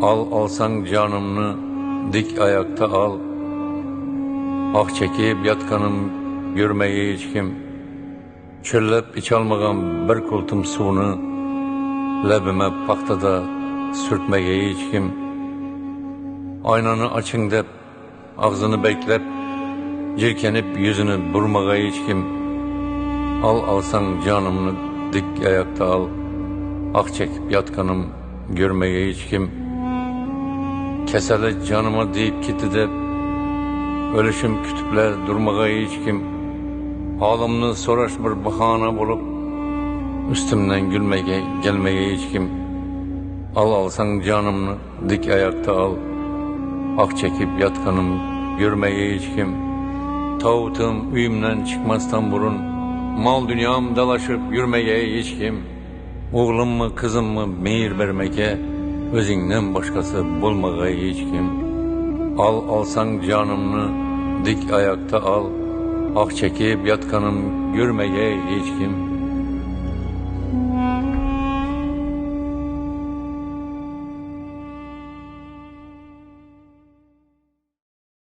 Alsan canımını dik ayakta al. Ah çekip yatkanım görmeye hiç kim. Çöllep iç almağam bir kultum suvunu, lebime paxtada sürtmeye hiç kim. Aynanı açın dep, ağzını beklep, jirkenip yüzünü burmağa hiç kim. Alsan canımını dik ayakta al. Ah çekip yatkanım görmeye hiç kim. Kesele canıma deyip gitti de, ölüşüm kütüpler durmağa hiç kim. Halımını soraş bir bahana bulup, üstümden gülmeye gelmeye hiç kim. Alsan canımını dik ayakta al. Ah çekip yatkanım görmeye hiç kim. Tağutum üyümden çıkmazdan burun, mal dünyam dalaşıp yürmeye hiç kim. Oğlum mu kızım mı meyir vermeye, özünden başkası bulmağa hiç kim. Alsan canımını dik ayakta al. Ah çekip yatkanım görmeye hiç kim.